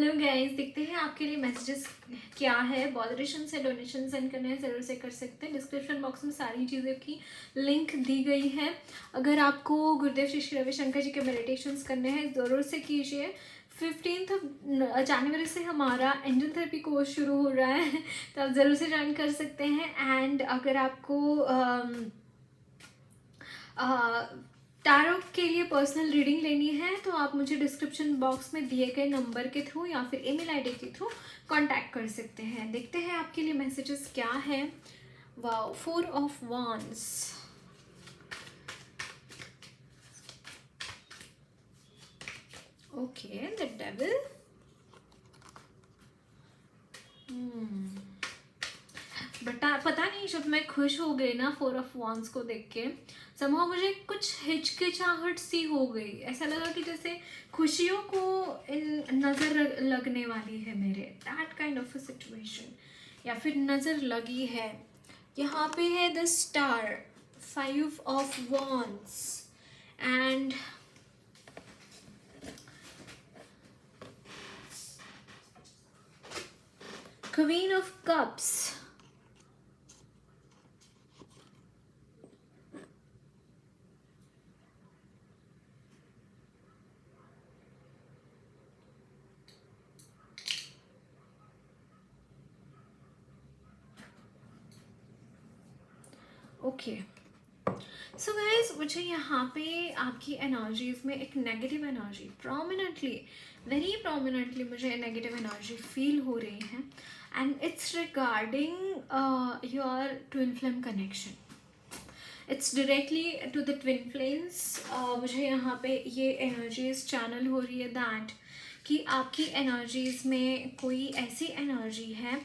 Hello guys, देखते हैं आपके लिए मैसेजेस क्या है। बॉदरेशन से डोनेशन सेंड करने हैं ज़रूर से कर सकते हैं। डिस्क्रिप्शन बॉक्स में सारी चीज़ें की लिंक दी गई है। अगर आपको गुरुदेव श्री श्री रविशंकर जी के मेडिटेशंस करने हैं ज़रूर से कीजिए। 15 जनवरी से हमारा एंजल थेरेपी कोर्स शुरू हो रहा है, तो आप ज़रूर से ज्वाइन कर सकते हैं। एंड अगर आपको टैरो के लिए पर्सनल रीडिंग लेनी है तो आप मुझे डिस्क्रिप्शन बॉक्स में दिए गए नंबर के थ्रू या फिर ईमेल आईडी के थ्रू कांटेक्ट कर सकते हैं। देखते हैं आपके लिए मैसेजेस क्या है। Wow, 4 of wands, okay, the devil, but पता नहीं, जब मैं खुश हो गई ना 4 ऑफ वांड्स को देख के, समहाउ मुझे कुछ हिचकिचाहट सी हो गई। ऐसा लगा कि जैसे खुशियों को नज़र लगने वाली है मेरे, that kind of a situation, या फिर नज़र लगी है। यहाँ पे है the star, 5 of wands and queen of cups. Okay, so guys, मुझे यहाँ पे आपकी एनर्जीज में एक negative energy prominently, very prominently मुझे नेगेटिव एनर्जी फील हो रही है। And it's regarding your twin flame connection. It's directly to the twin flames. मुझे यहाँ पे ये एनर्जीज चैनल हो रही है दैट कि आपकी एनर्जीज में कोई ऐसी एनर्जी है,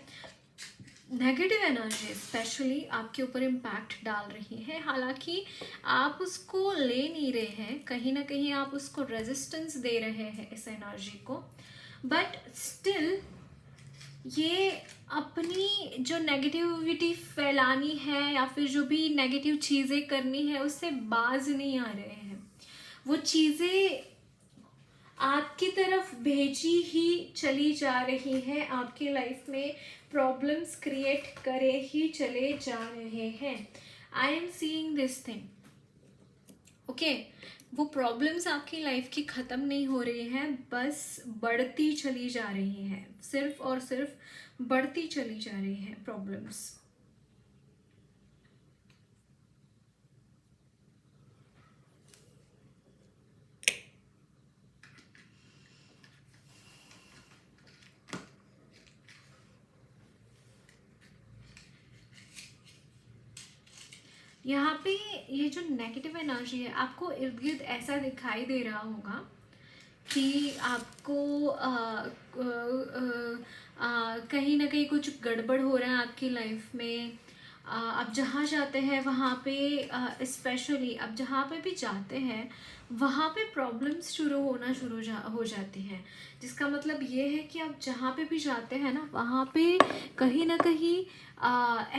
नेगेटिव एनर्जी स्पेशली आपके ऊपर इम्पैक्ट डाल रही है। हालांकि आप उसको ले नहीं रहे हैं, कहीं ना कहीं आप उसको रेजिस्टेंस दे रहे हैं इस एनर्जी को, बट स्टिल ये अपनी जो नेगेटिविटी फैलानी है या फिर जो भी नेगेटिव चीज़ें करनी है उससे बाज नहीं आ रहे हैं। वो चीज़ें आपकी तरफ भेजी ही चली जा रही है, आपकी लाइफ में प्रॉब्लम्स क्रिएट करे ही चले जा रहे हैं। I am seeing this thing, okay. वो प्रॉब्लम्स आपकी लाइफ की ख़त्म नहीं हो रही हैं, बस बढ़ती चली जा रही हैं, सिर्फ और सिर्फ बढ़ती चली जा रही हैं प्रॉब्लम्स। यहाँ पे ये जो नेगेटिव एनर्जी है, आपको इर्द गिर्द ऐसा दिखाई दे रहा होगा कि आपको कहीं ना कहीं कुछ गड़बड़ हो रहा है आपकी लाइफ में। आप जहाँ जाते हैं वहाँ पे, स्पेशली आप जहाँ पे भी जाते हैं वहाँ पे प्रॉब्लम्स शुरू होना हो जाती हैं, जिसका मतलब ये है कि आप जहाँ पे भी जाते हैं ना वहाँ पे कहीं ना कहीं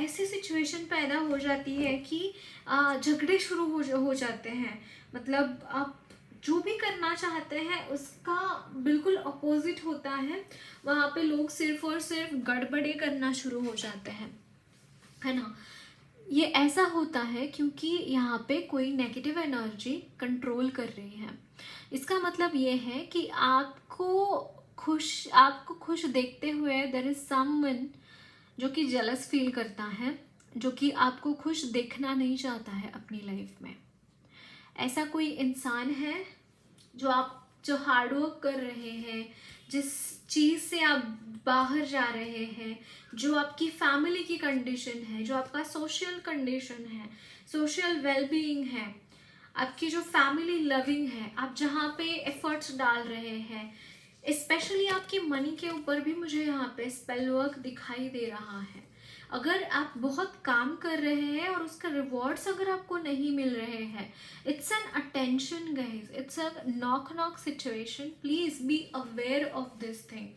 ऐसी सिचुएशन पैदा हो जाती है कि झगड़े शुरू हो जाते हैं। मतलब आप जो भी करना चाहते हैं उसका बिल्कुल अपोजिट होता है, वहाँ पे लोग सिर्फ और सिर्फ गड़बड़े करना शुरू हो जाते हैं, है ना। ये ऐसा होता है क्योंकि यहाँ पे कोई नेगेटिव एनर्जी कंट्रोल कर रही है। इसका मतलब ये है कि आपको खुश देखते हुए देयर इज समवन जो कि जेलस फील करता है, जो कि आपको खुश देखना नहीं चाहता है अपनी लाइफ में। ऐसा कोई इंसान है जो हार्ड वर्क कर रहे हैं, जिस चीज़ से आप बाहर जा रहे हैं, जो आपकी फैमिली की कंडीशन है, जो आपका सोशल कंडीशन है, सोशल वेलबीइंग है, आपकी जो फैमिली लविंग है, आप जहाँ पे एफर्ट्स डाल रहे हैं, स्पेशली आपकी मनी के ऊपर भी मुझे यहाँ पे स्पेल वर्क दिखाई दे रहा है। अगर आप बहुत काम कर रहे हैं और उसका रिवॉर्ड्स अगर आपको नहीं मिल रहे हैं, it's an attention guys, it's a knock knock situation, please be aware of this thing.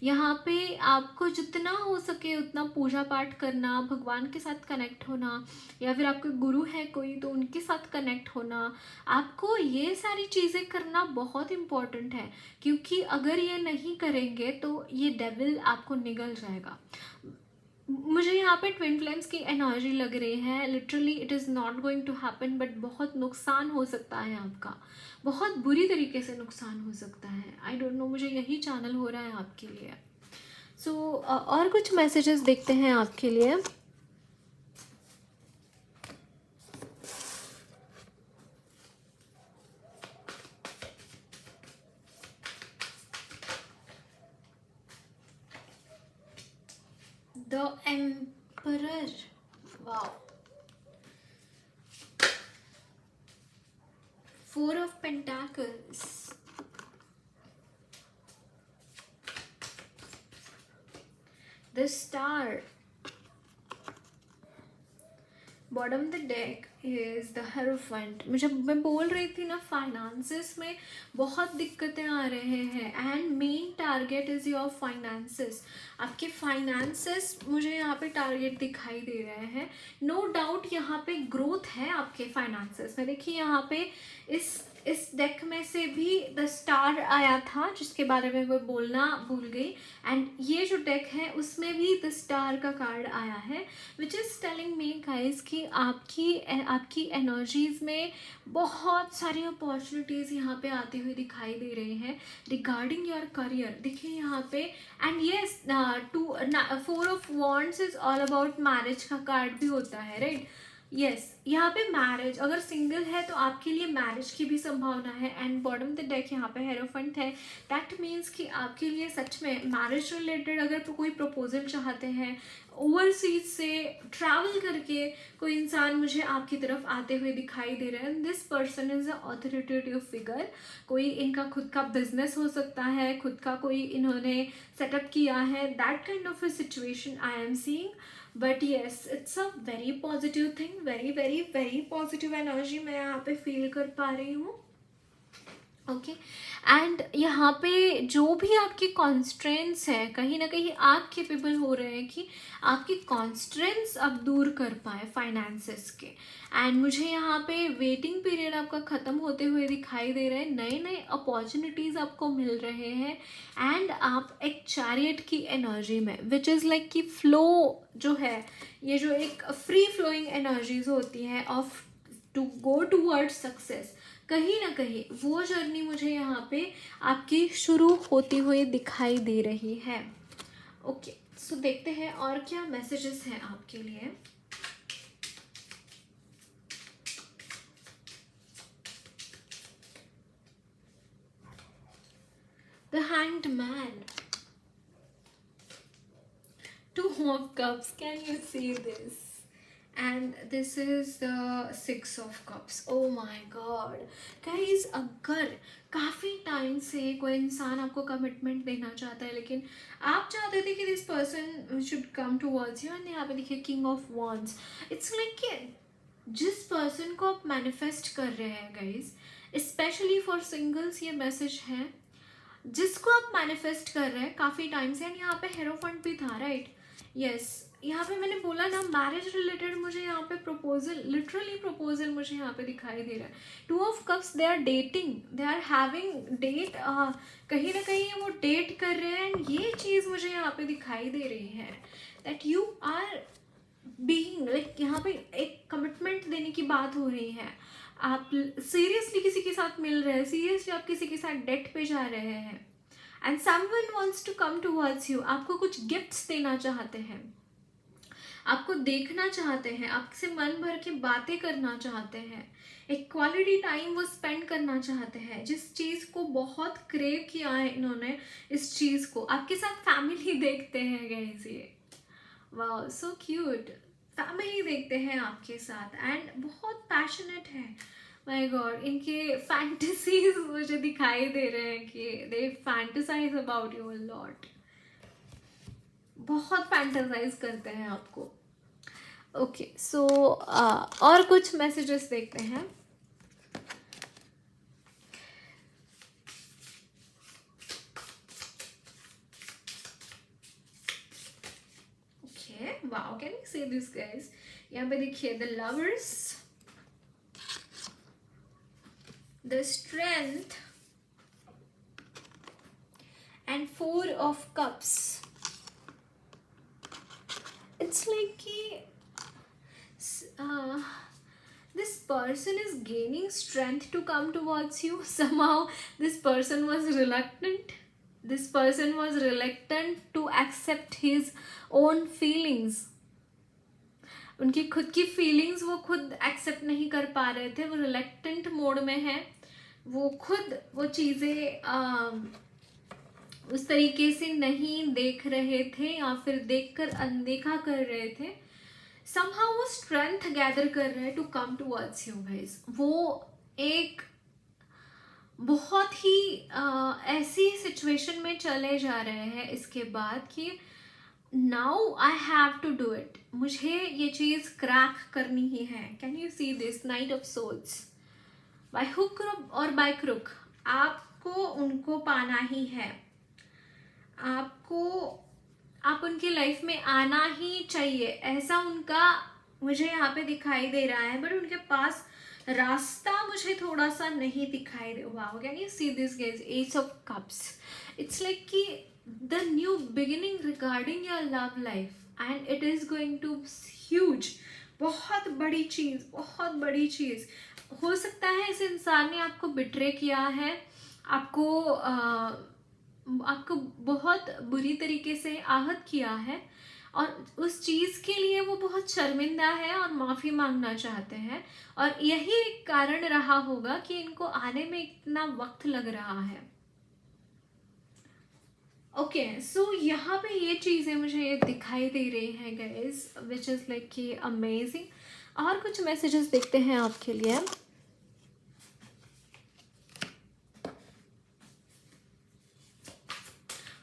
यहाँ पे आपको जितना हो सके उतना पूजा पाठ करना, भगवान के साथ कनेक्ट होना, या फिर आपके गुरु है कोई तो उनके साथ कनेक्ट होना, आपको ये सारी चीज़ें करना बहुत इम्पॉर्टेंट है, क्योंकि अगर ये नहीं करेंगे तो ये डेविल आपको निगल जाएगा। मुझे यहाँ पे ट्विन फ्लेम्स की एनर्जी लग रही है, literally it is not going to happen, but बहुत नुकसान हो सकता है आपका, बहुत बुरी तरीके से नुकसान हो सकता है। आई डोंट नो, मुझे यही चैनल हो रहा है आपके लिए। सो और कुछ मैसेजेस देखते हैं आपके लिए। The emperor, wow, 4 of Pentacles, the Star, bottom the deck is the hierophant. मैं बोल रही थी ना, फाइनेंसेस में बहुत दिक्कतें आ रहे हैं and main target is your finances. आपके फाइनेंसेस मुझे यहाँ पे टारगेट दिखाई दे रहे हैं। नो डाउट यहाँ पे ग्रोथ है आपके फाइनेंसेस में। देखिए यहाँ पे इस डेक में से भी द स्टार आया था, जिसके बारे में मैं बोलना भूल गई, एंड ये जो डेक है उसमें भी द स्टार का कार्ड आया है, which is telling me guys कि आपकी एनर्जीज में बहुत सारी अपॉर्चुनिटीज़ यहाँ पे आती हुई दिखाई दे रही हैं रिगार्डिंग योर करियर। देखिए यहाँ पे, and yes 4 of Wands is all about marriage का कार्ड भी होता है, राइट? यस, यहाँ पे मैरिज, अगर सिंगल है तो आपके लिए मैरिज की भी संभावना है। एंड बॉटम द डेक यहाँ पे हेरोफेंट है, दैट मीन्स कि आपके लिए सच में मैरिज रिलेटेड अगर कोई प्रपोजल चाहते हैं, ओवरसीज से ट्रैवल करके कोई इंसान मुझे आपकी तरफ आते हुए दिखाई दे रहे हैं। This person is a authoritative figure. कोई इनका खुद का बिजनेस हो सकता है, खुद का कोई इन्होंने सेटअप किया है, that kind of a situation I am seeing. But yes, it's a very positive thing, very very very positive energy मैं यहाँ पे फील कर पा रही हूँ। ओके, एंड यहाँ पे जो भी आपकी कॉन्स्ट्रेंट्स हैं, कहीं ना कहीं आप केपेबल हो रहे हैं कि आपकी कॉन्स्ट्रेंट्स अब दूर कर पाए फाइनेंसेस के। एंड मुझे यहाँ पे वेटिंग पीरियड आपका ख़त्म होते हुए दिखाई दे रहे हैं, नए नए अपॉर्चुनिटीज़ आपको मिल रहे हैं, एंड आप एक चैरियट की एनर्जी में, विच इज़ लाइक कि फ्लो जो है, ये जो एक फ्री फ्लोइंग एनर्जीज होती हैं off to go towards success, कहीं ना कहीं वो जर्नी मुझे यहाँ पे आपकी शुरू होती हुई दिखाई दे रही है। ओके, सो देखते हैं और क्या मैसेजेस हैं आपके लिए। The hanged man, 2 of Cups, can you see this? And this is the 6 of Cups. Oh my God, guys, अगर काफ़ी टाइम से कोई इंसान आपको कमिटमेंट देना चाहता है, लेकिन आप चाहते थे कि this person should come towards you, and यहाँ पे देखिए king of wands, it's like कि जिस पर्सन को आप मैनिफेस्ट कर रहे हैं गाइज, स्पेशली फॉर सिंगल्स ये मैसेज है, जिसको आप मैनिफेस्ट कर रहे हैं काफ़ी टाइम से, एंड यहाँ पे हेरोफेंट भी था, राइट? यस, यहाँ पे मैंने बोला ना, मैरिज रिलेटेड मुझे यहाँ पे प्रपोजल, लिटरली प्रपोजल मुझे यहाँ पे दिखाई दे रहा है। 2 of Cups, they are dating, they are having date, कहीं ना कहीं वो डेट कर रहे हैं, एंड ये चीज़ मुझे यहाँ पे दिखाई दे रही है that you are being like, यहाँ पे एक कमिटमेंट देने की बात हो रही है। आप सीरियसली किसी के साथ मिल रहे हैं, सीरियसली आप किसी के साथ डेट पे जा रहे हैं, and someone wants to come towards you, आपको कुछ गिफ्ट्स देना चाहते हैं, आपको देखना चाहते हैं, आपसे मन भर के बातें करना चाहते हैं, एक क्वालिटी टाइम वो स्पेंड करना चाहते हैं, जिस चीज़ को बहुत क्रेव किया है इन्होंने, इस चीज़ को आपके साथ फैमिली देखते हैं गाइस, ये वाओ सो क्यूट, फैमिली देखते हैं आपके साथ, एंड बहुत पैशनेट है। माय गॉड, इनके फैंटेसीज मुझे दिखाई दे रहे हैं कि they fantasise about you a lot. बहुत फैंटासाइज करते हैं आपको। ओके सो और कुछ मैसेजेस देखते हैं। Okay wow, can you see this guys? यहाँ पे देखिए the lovers, the strength and 4 of cups. It's like कि uh, this person is gaining strength to come towards you. Somehow this person was reluctant. This person was reluctant to accept his own feelings. उनकी खुद की feelings वो खुद accept नहीं कर पा रहे थे, वो रिलेक्टेंट मोड में है, वो खुद वो चीज़ें उस तरीके से नहीं देख रहे थे या फिर देखकर अनदेखा कर रहे थे। somehow वो स्ट्रेंथ गैदर कर रहे हैं to come towards you guys. वो एक बहुत ही ऐसी सिचुएशन में चले जा रहे हैं इसके बाद कि now I have to do it, मुझे ये चीज़ क्रैक करनी ही है। Can you see this knight of souls? By hook or by crook आपको उनको पाना ही है, आप उनकी लाइफ में आना ही चाहिए, ऐसा उनका मुझे यहाँ पे दिखाई दे रहा है। बट उनके पास रास्ता मुझे थोड़ा सा नहीं दिखाई दे। Wow, can you see this guys? Ace of cups, it's like कि the new beginning regarding your love life and it is going to huge. बहुत बड़ी चीज़, बहुत बड़ी चीज़ हो सकता है। इस इंसान ने आपको बिट्रे किया है, आपको बहुत बुरी तरीके से आहत किया है और उस चीज़ के लिए वो बहुत शर्मिंदा है और माफ़ी मांगना चाहते हैं। और यही एक कारण रहा होगा कि इनको आने में इतना वक्त लग रहा है। ओके सो यहाँ पे ये चीज़ें मुझे दिखाई दे रही हैं गाइस, विच इज़ लाइक कि अमेजिंग। और कुछ मैसेजेस देखते हैं आपके लिए।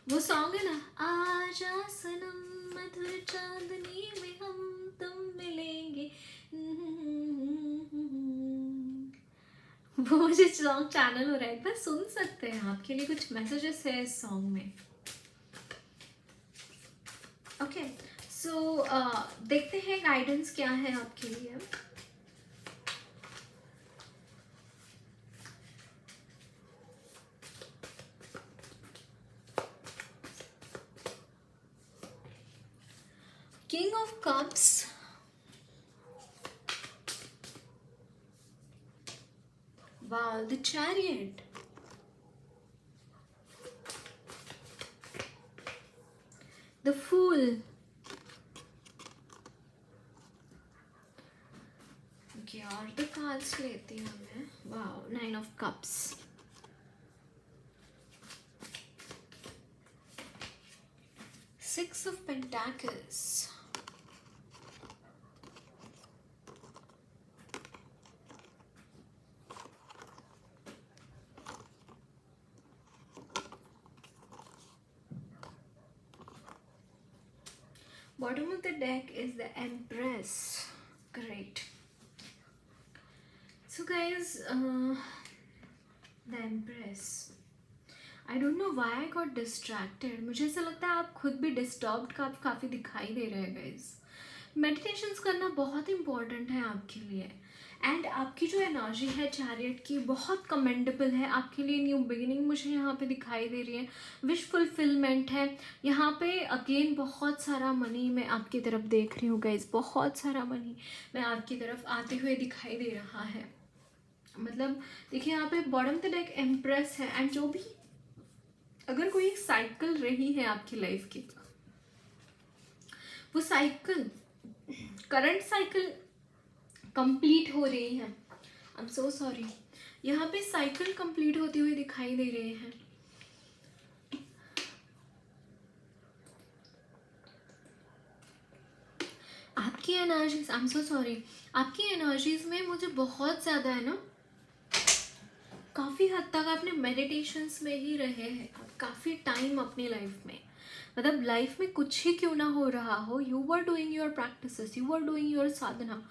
वो सॉन्ग है ना, आजा सनम मधुर चांदनी में हम तुम मिलेंगे, वो मुझे सॉन्ग चैनल हो रहा है, एक बार सुन सकते हैं। आपके लिए कुछ मैसेजेस है इस सॉन्ग में। ओके सो देखते हैं गाइडेंस क्या है आपके लिए। King of Cups, wow, the Chariot, the Fool, okay, और the cards लेती हूँ मैं। wow, 9 of Cups, Six of Pentacles, bottom of the deck is the Empress. Great. So guys, the Empress, I don't know why I got distracted. मुझे ऐसा लगता है आप खुद भी डिस्टर्ब्ड काफ़ी दिखाई दे रहे हैं गाइस। मेडिटेशंस करना बहुत इंपॉर्टेंट है आपके लिए। एंड आपकी जो एनर्जी है चैरियट की बहुत कमेंडेबल है। आपके लिए न्यू बिगिनिंग मुझे यहाँ पे दिखाई दे रही है, विश फुलफिलमेंट है। यहाँ पे अगेन बहुत सारा मनी मैं आपकी तरफ देख रही हूँ गाइज, बहुत सारा मनी मैं आपकी तरफ आते हुए दिखाई दे रहा है। मतलब देखिए यहाँ पे बॉटम द डेक एम्प्रेस है। एंड जो भी अगर कोई एक साइकिल रही है आपकी लाइफ की, वो साइकिल, करंट साइकिल कंप्लीट हो रही है। आई एम सो सॉरी, यहाँ पे साइकिल कंप्लीट होती हुई दिखाई दे रहे हैं। आपकी energies, I am so sorry, आपकी एनर्जीज में मुझे बहुत ज़्यादा है ना, काफ़ी हद तक आपने मेडिटेशंस में ही रहे हैं, काफ़ी टाइम अपनी लाइफ में मतलब लाइफ में कुछ ही क्यों ना हो रहा हो, you are doing your practices, you are doing your sadhana,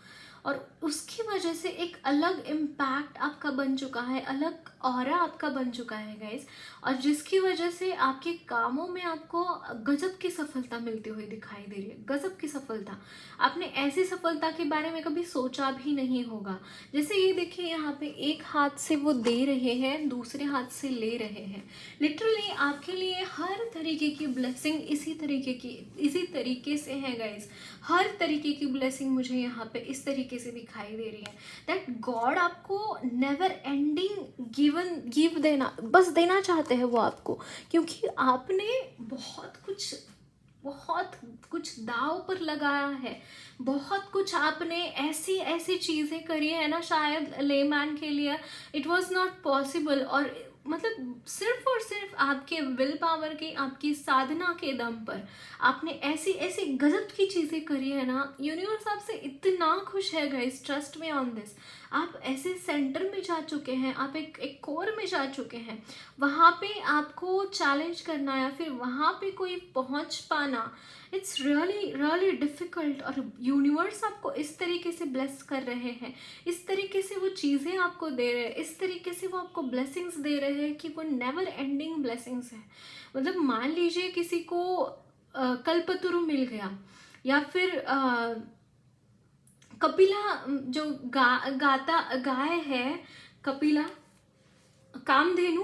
और उसकी वजह से एक अलग इम्पैक्ट आपका बन चुका है, अलग ऑरा आपका बन चुका है गाइस, और जिसकी वजह से आपके कामों में आपको गजब की सफलता मिलती हुई दिखाई दे रही है, गजब की सफलता। आपने ऐसी सफलता के बारे में कभी सोचा भी नहीं होगा। जैसे ये देखिए, यहाँ पे एक हाथ से वो दे रहे हैं, दूसरे हाथ से ले रहे हैं। लिटरली आपके लिए हर तरीके की ब्लेसिंग इसी तरीके से है गाइस। हर तरीके की ब्लेसिंग मुझे यहाँ पे इस तरीके से दिखाई दे रही है, दैट गॉड आपको नेवर एंडिंग गिव देना, बस देना चाहते हैं वो आपको, क्योंकि आपने बहुत कुछ दाव पर लगाया है, बहुत कुछ आपने ऐसी ऐसी चीज़ें करी है ना, शायद लेमैन के लिए इट वाज नॉट पॉसिबल, और मतलब सिर्फ और सिर्फ आपके विल पावर के, आपकी साधना के दम पर आपने ऐसी ऐसी गजब की चीज़ें करी है ना। यूनिवर्स आपसे इतना खुश है guys, trust me on this. आप ऐसे सेंटर में जा चुके हैं, आप एक कोर में जा चुके हैं, वहाँ पे आपको चैलेंज करना या फिर वहाँ पे कोई पहुँच पाना, इट्स रियली रियली डिफ़िकल्ट। और यूनिवर्स आपको इस तरीके से ब्लेस कर रहे हैं, इस तरीके से वो चीज़ें आपको दे रहे हैं, इस तरीके से वो आपको ब्लेसिंग्स दे रहे हैं कि वो नेवर एंडिंग ब्लेसिंग्स है। मतलब मान लीजिए किसी को कल्पतरु मिल गया, या फिर कपिला, जो गाता गाय है, कपिला, कामधेनु,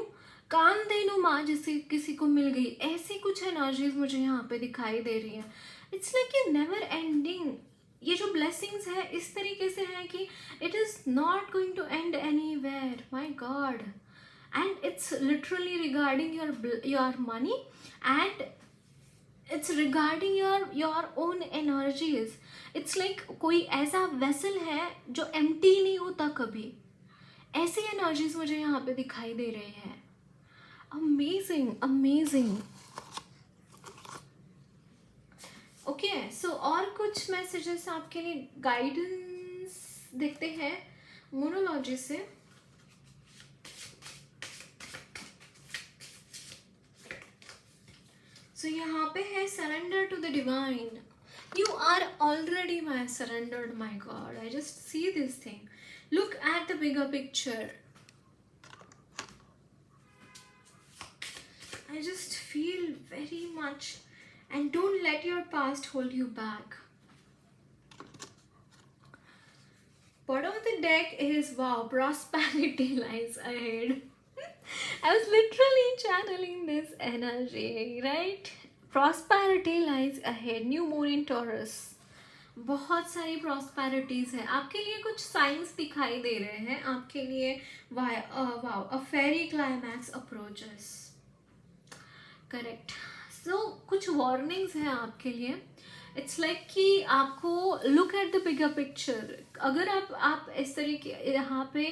कामधेनु माँ जिसे किसी को मिल गई, ऐसी कुछ एनर्जीज मुझे यहाँ पे दिखाई दे रही है। It's like a never ending, ये जो ब्लेसिंग्स है इस तरीके से है कि it is not going to end anywhere, my god. And it's literally regarding your money, and it's regarding your own energies. It's like कोई ऐसा वेसल है जो एम्प्टी नहीं होता कभी, ऐसी एनर्जीज मुझे यहाँ पे दिखाई दे रहे हैं। Amazing amazing. ओके, सो और कुछ मैसेजेस आपके लिए गाइडेंस देखते हैं मोनोलॉजी से। सो यहाँ पे है surrender to the divine. You are already my surrendered, my God. I just see this thing. Look at the bigger picture. I just feel very much, and don't let your past hold you back. Bottom of the deck is, wow, prosperity lies ahead. I was literally channeling this energy, right? Prosperity lies ahead, new moon in taurus, बहुत सारी प्रॉस्पैरिटीज है आपके लिए। कुछ science दिखाई दे रहे हैं आपके लिए। वाओ, अ फेरी क्लाइमैक्स अप्रोचेस, करेक्ट। सो कुछ वार्निंग्स हैं आपके लिए। इट्स लाइक कि आपको look at the bigger picture. अगर आप इस तरीके यहाँ पे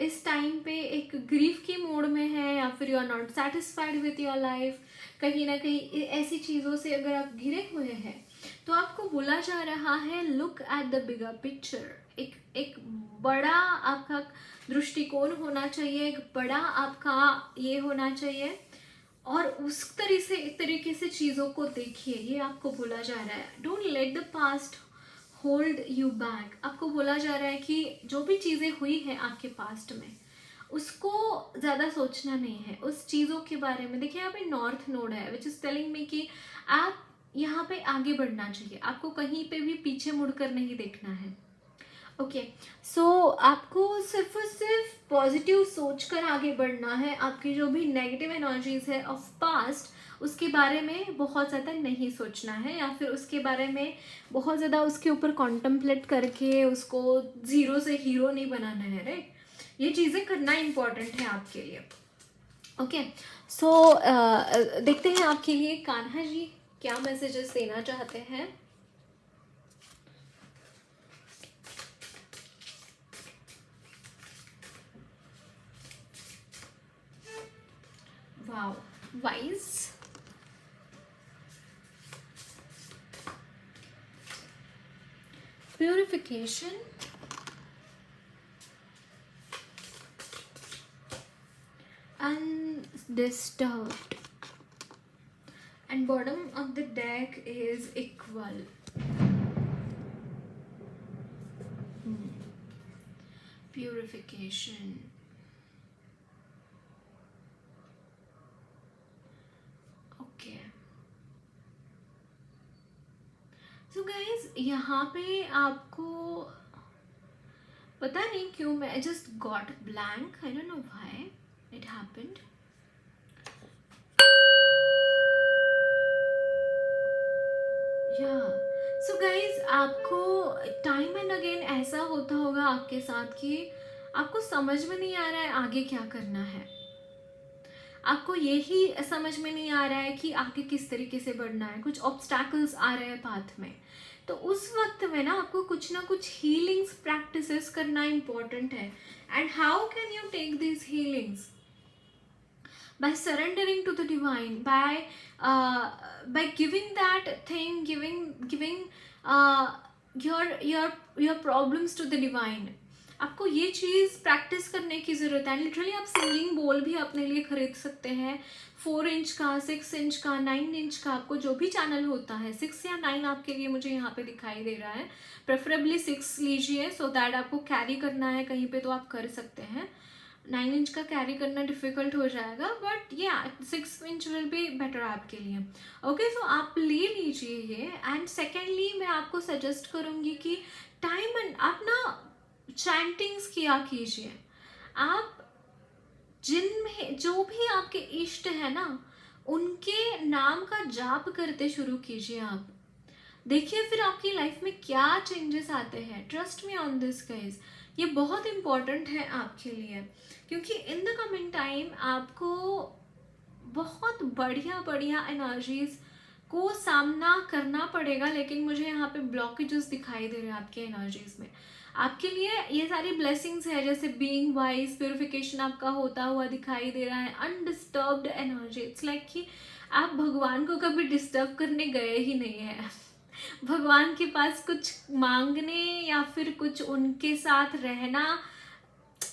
इस टाइम पे एक ग्रीफ की मोड में है, या फिर you are not satisfied with your life, कहीं ना कहीं ऐसी चीज़ों से अगर आप घिरे हुए हैं, तो आपको बोला जा रहा है look at the bigger picture. एक बड़ा आपका दृष्टिकोण होना चाहिए, एक बड़ा आपका ये होना चाहिए, और उस तरीके से चीज़ों को देखिए, ये आपको बोला जा रहा है। Don't let the past hold you back. आपको बोला जा रहा है कि जो भी चीज़ें हुई हैं आपके पास्ट में, उसको ज़्यादा सोचना नहीं है, उस चीज़ों के बारे में। देखिए यहाँ पे नॉर्थ नोड है, विच इज़ टेलिंग मी कि आप यहाँ पे आगे बढ़ना चाहिए, आपको कहीं पे भी पीछे मुड़कर नहीं देखना है। ओके, सो आपको सिर्फ और सिर्फ पॉजिटिव सोच कर आगे बढ़ना है। आपकी जो भी नेगेटिव एनर्जीज है ऑफ पास्ट, उसके बारे में बहुत ज़्यादा नहीं सोचना है, या फिर उसके बारे में बहुत ज़्यादा उसके ऊपर कॉन्टम्पलेट करके उसको ज़ीरो से हीरो नहीं बनाना है, राइट? ये चीज़ें करना इम्पॉर्टेंट है आपके लिए। ओके, सो देखते हैं आपके लिए कान्हा जी क्या मैसेजेस देना चाहते हैं। Wow, wise, purification, undisturbed, and bottom of the deck is equal. Purification. Okay so guys, यहाँ पे आपको पता नहीं क्यों मैं just got blank, I don't know why it happened. या सो गाइज, आपको टाइम एंड अगेन ऐसा होता होगा आपके साथ कि आपको समझ में नहीं आ रहा है आगे क्या करना है. आपको यही समझ में नहीं आ रहा है कि आगे किस तरीके से बढ़ना है. कुछ ऑब्स्टैकल्स आ रहे हैं पाथ में. तो उस वक्त में ना आपको कुछ ना कुछ हीलिंग्स प्रैक्टिसेस करना इम्पोर्टेंट है. And how can you take this healings? by surrendering to the divine, by giving that thing, giving your problems to the divine. आपको ये चीज़ प्रैक्टिस करने की ज़रूरत है. लिटरली आप सिंगिंग बोल भी अपने लिए खरीद सकते हैं. 4 इंच का, 6 इंच का, 9 इंच का, आपको जो भी चैनल होता है. 6 या 9 आपके लिए मुझे यहाँ पे दिखाई दे रहा है. प्रेफरेबली 6 लीजिए, सो दैट आपको कैरी करना है कहीं पे तो आप कर सकते हैं. 9 इंच का कैरी करना डिफ़िकल्ट हो जाएगा, बट या 6 इंच विल बी बेटर आपके लिए. ओके, सो आप ले लीजिए ये. एंड सेकेंडली मैं आपको सजेस्ट करूँगी कि टाइम एंड आप ना चैंटिंग्स किया कीजिए. आप जिनमें जो भी आपके इष्ट है ना, उनके नाम का जाप करते शुरू कीजिए. आप देखिए फिर आपकी लाइफ में क्या चेंजेस आते हैं. Trust me on this guys, ये बहुत इम्पॉर्टेंट है आपके लिए, क्योंकि इन द कमिंग टाइम आपको बहुत बढ़िया बढ़िया एनर्जीज को सामना करना पड़ेगा. लेकिन मुझे यहाँ पे ब्लॉकेजेस दिखाई दे रहे हैं आपके एनर्जीज में. आपके लिए ये सारी ब्लेसिंग्स है, जैसे बीइंग वाइज, प्योरिफिकेशन आपका होता हुआ दिखाई दे रहा है. Undisturbed energy. इट्स लाइक कि आप भगवान को कभी डिस्टर्ब करने गए ही नहीं है. भगवान के पास कुछ मांगने या फिर कुछ उनके साथ रहना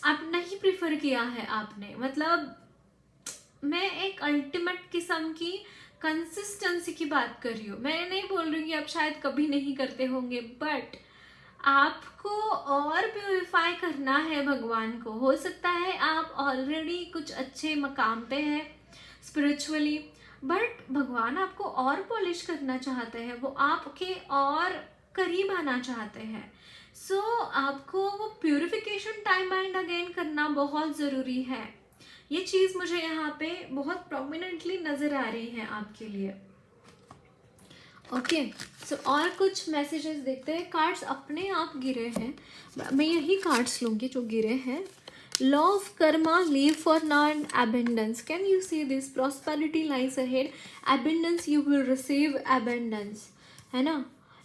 आप नहीं प्रिफर किया है आपने. मतलब मैं एक अल्टीमेट किस्म की कंसिस्टेंसी की बात कर रही हूँ. मैं नहीं बोल रही कि आप शायद कभी नहीं करते होंगे, बट आपको और प्योरीफाई करना है भगवान को. हो सकता है आप ऑलरेडी कुछ अच्छे मकाम पे हैं स्पिरिचुअली, बट भगवान आपको और पॉलिश करना चाहते हैं. वो आपके और करीब आना चाहते हैं. सो आपको वो प्योरिफिकेशन टाइम एंड अगेन करना बहुत ज़रूरी है. ये चीज़ मुझे यहाँ पे बहुत प्रोमिनेंटली नज़र आ रही है आपके लिए. ओके, सो और कुछ मैसेजेस देखते हैं. कार्ड्स अपने आप गिरे हैं, मैं यही कार्ड्स लूँगी जो गिरे हैं. Law of karma, leave for now and abundance. Can you see this? Prosperity lies ahead. Abundance, you will receive abundance. है ना?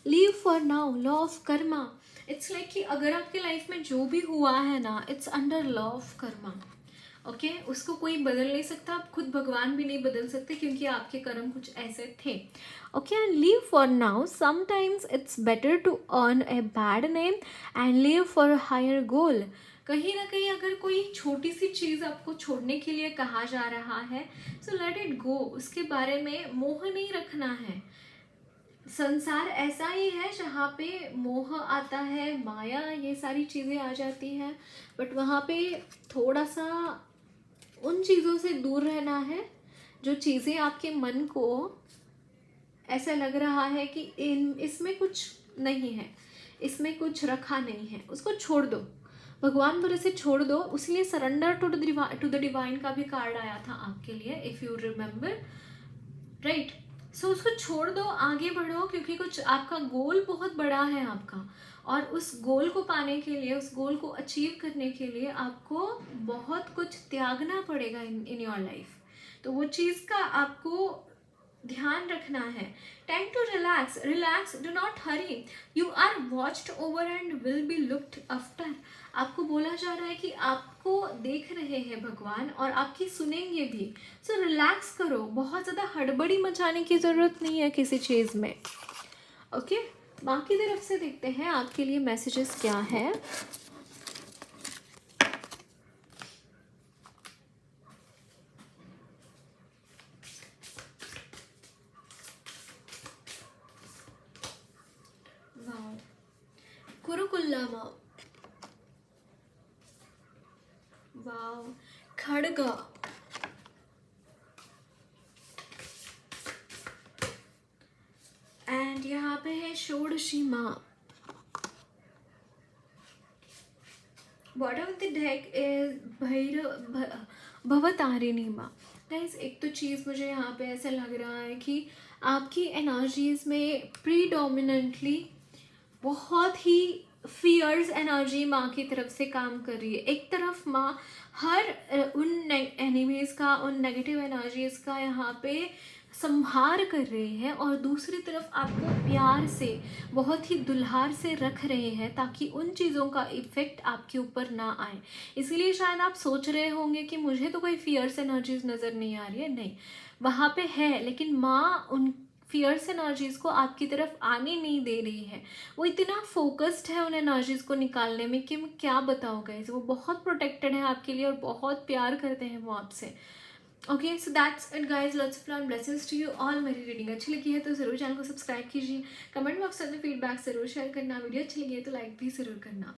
Leave for now. Law of karma. It's like कि अगर आपके लाइफ में जो भी हुआ है ना, it's under law of karma. Okay, उसको कोई बदल नहीं सकता. आप खुद भगवान भी नहीं बदल सकते, क्योंकि आपके कर्म कुछ ऐसे थे. Okay, and leave for now. Sometimes it's better to earn a bad name and leave for a higher goal. कहीं ना कहीं अगर कोई छोटी सी चीज़ आपको छोड़ने के लिए कहा जा रहा है, सो लेट इट गो. उसके बारे में मोह नहीं रखना है. संसार ऐसा ही है जहाँ पे मोह आता है, माया, ये सारी चीज़ें आ जाती हैं, बट वहाँ पे थोड़ा सा उन चीज़ों से दूर रहना है जो चीज़ें आपके मन को ऐसा लग रहा है कि इसमें कुछ नहीं है, इसमें कुछ रखा नहीं है. उसको छोड़ दो, भगवान भरोसे से छोड़ दो. उसलिए सरेंडर टू द डिवाइन का भी कार्ड आया था आपके लिए, इफ़ यू रिमेंबर, राइट. सो उसको छोड़ दो, आगे बढ़ो, क्योंकि कुछ आपका गोल बहुत बड़ा है आपका, और उस गोल को पाने के लिए, उस गोल को अचीव करने के लिए आपको बहुत कुछ त्यागना पड़ेगा इन योर लाइफ. तो वो चीज़ का आपको ध्यान रखना है. Time to relax. Relax, do not hurry. You are watched over and will be looked after. आपको बोला जा रहा है कि आपको देख रहे हैं भगवान और आपकी सुनेंगे भी. सो रिलैक्स करो. बहुत ज़्यादा हड़बड़ी मचाने की ज़रूरत नहीं है किसी चीज़ में. ओके, बाकी तरफ से देखते हैं आपके लिए मैसेजेस क्या है. कुरुकुल्लामा, वाओ, खड़गा, एंड यहाँ पे है षोडशी माँ. Bottom of the deck is Bhavatarini माँ. गाइस, एक तो चीज़ मुझे यहाँ पे ऐसा लग रहा है कि आपकी एनर्जीज में प्रीडोमिनेंटली बहुत ही फियर्स एनर्जी माँ की तरफ से काम कर रही है. एक तरफ माँ हर उन एनिमीज का, उन नेगेटिव एनर्जीज का यहाँ पे संहार कर रहे हैं, और दूसरी तरफ आपको प्यार से, बहुत ही दुल्हार से रख रहे हैं ताकि उन चीज़ों का इफ़ेक्ट आपके ऊपर ना आए. इसीलिए शायद आप सोच रहे होंगे कि मुझे तो कोई फियर्स एनर्जीज नज़र नहीं आ रही है. नहीं, वहाँ पे है, लेकिन माँ उन फियर्स एनर्जीज़ को आपकी तरफ आने नहीं दे रही है. वो इतना फोकस्ड है उन एनर्जीज़ को निकालने में कि मैं क्या बताऊँ गाइस. वो बहुत प्रोटेक्टेड है आपके लिए और बहुत प्यार करते हैं वो आपसे. Okay, so that's it guys. Lots of love and blessings to you all. मेरी रीडिंग अच्छी लगी है तो ज़रूर चैनल को सब्सक्राइब कीजिए. कमेंट बॉक्स में फीडबैक ज़रूर शेयर करना. वीडियो अच्छी लगी है तो लाइक भी ज़रूर करना.